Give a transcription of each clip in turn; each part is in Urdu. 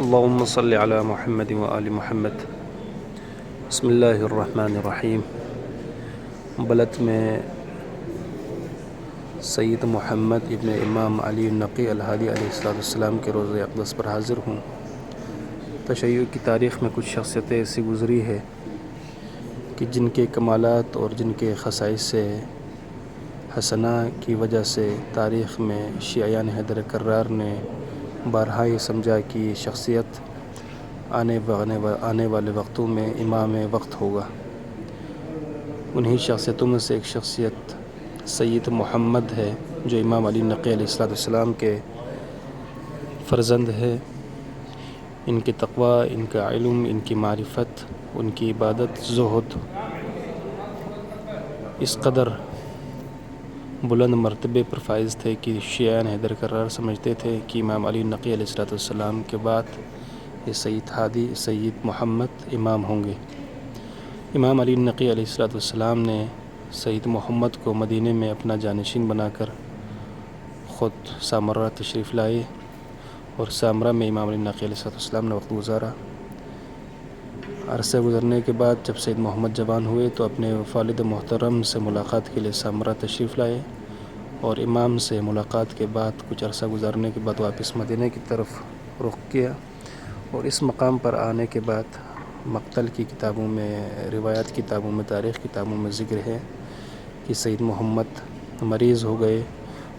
اللهم صل على محمد وآل محمد۔ بسم اللہ الرحمن الرحیم۔ بلت میں سید محمد ابن امام علی النقی الہادی علیہ السلام کے روزہ اقدس پر حاضر ہوں۔ تشیع کی تاریخ میں کچھ شخصیتیں ایسی گزری ہے کہ جن کے کمالات اور جن کے خصائص حسنہ کی وجہ سے تاریخ میں شیعیان حیدر کرار نے بارہا یہ سمجھا کہ یہ شخصیت آنے والے وقتوں میں امام وقت ہوگا۔ انہی شخصیتوں میں سے ایک شخصیت سید محمد ہے جو امام علی نقی علیہ السلام کے فرزند ہے۔ ان کے تقوی، ان کا علم، ان کی معرفت، ان کی عبادت، زہد اس قدر بلند مرتبے پر فائز تھے کہ شیعیان حیدر کرار سمجھتے تھے کہ امام علی نقی علیہ السلام کے بعد یہ سید محمد امام ہوں گے۔ امام علی نقی علیہ السلام نے سید محمد کو مدینے میں اپنا جانشین بنا کر خود سامرہ تشریف لائے اور سامرہ میں امام علی نقی علیہ السلام نے وقت گزارا۔ عرصے گزرنے کے بعد جب سید محمد جوان ہوئے تو اپنے والد محترم سے ملاقات کے لیے سامرہ تشریف لائے اور امام سے ملاقات کے بعد کچھ عرصہ گزارنے کے بعد واپس مدینہ کی طرف رخ کیا، اور اس مقام پر آنے کے بعد مقتل کی کتابوں میں، روایات کتابوں میں، تاریخ کتابوں میں ذکر ہے کہ سید محمد مریض ہو گئے،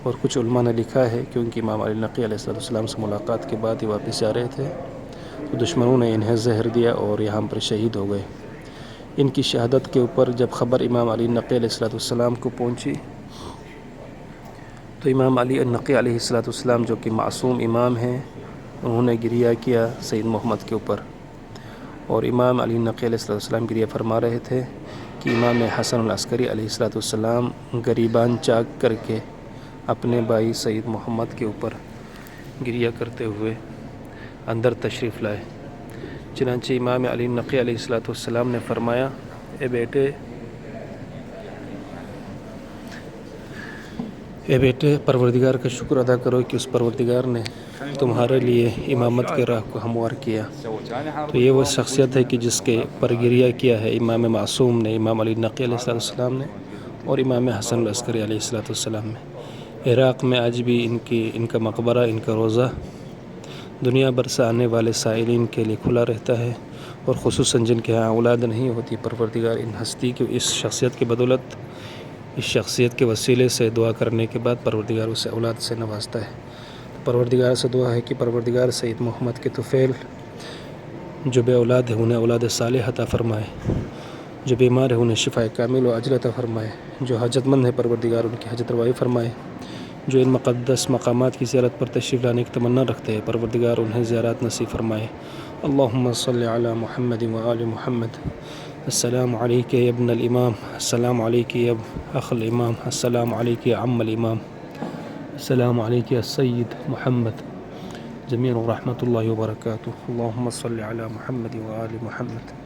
اور کچھ علماء نے لکھا ہے کیونکہ امام علی نقی علیہ السلام سے ملاقات کے بعد ہی واپس جا رہے تھے تو دشمنوں نے انہیں زہر دیا اور یہاں پر شہید ہو گئے۔ ان کی شہادت کے اوپر جب خبر امام علی نقی علیہ السلام کو پہنچی تو امام علی نقی علیہ السلام جو کہ معصوم امام ہیں، انہوں نے گریہ کیا سید محمد کے اوپر، اور امام علی نقی علیہ السلام گریہ فرما رہے تھے کہ امام حسن العسکری علیہ السلام گریبان چاک کر کے اپنے بھائی سید محمد کے اوپر گریہ کرتے ہوئے اندر تشریف لائے۔ چنانچہ امام علی نقی علیہ السلام نے فرمایا، اے بیٹے پروردگار کا شکر ادا کرو کہ اس پروردگار نے تمہارے لیے امامت کے راہ کو ہموار کیا۔ تو یہ وہ شخصیت ہے کہ جس کے پر گریہ کیا ہے امام معصوم نے، امام علی نقی علیہ السلام نے، اور امام حسن العسکری علیہ السلام نے۔ عراق میں آج بھی ان کا مقبرہ، ان کا روضہ دنیا بھر سے آنے والے سائلین کے لیے کھلا رہتا ہے، اور خصوصاً جن کے ہاں اولاد نہیں ہوتی، پروردگار ان ہستی کی اس شخصیت کی بدولت، اس شخصیت کے وسیلے سے دعا کرنے کے بعد پروردگار اسے اولاد سے نوازتا ہے۔ پروردگار سے دعا ہے کہ پروردگار سید محمد کے طفیل جو بے اولاد ہیں انہیں اولاد صالح عطا فرمائے، جو بیمار ہیں انہیں شفائے کامل و عاجل عطا فرمائے، جو حاجت مند ہیں پروردگار ان کی حاجت روائی فرمائے، جو ان مقدس مقامات کی زیارت پر تشریف لانے کی تمنا رکھتے ہیں پروردگار انہیں زیارات نصیب فرمائے۔ اللہم صلی علی محمد وآل محمد۔ السلام علیک یا ابن الامام، السلام علیک یا اخ الامام، السلام علیک یا عم الامام، السلام علیک یا سید محمد، جمیعاً رحمۃ اللہ وبرکاتہ۔ اللہم صلی علی محمد وآل محمد۔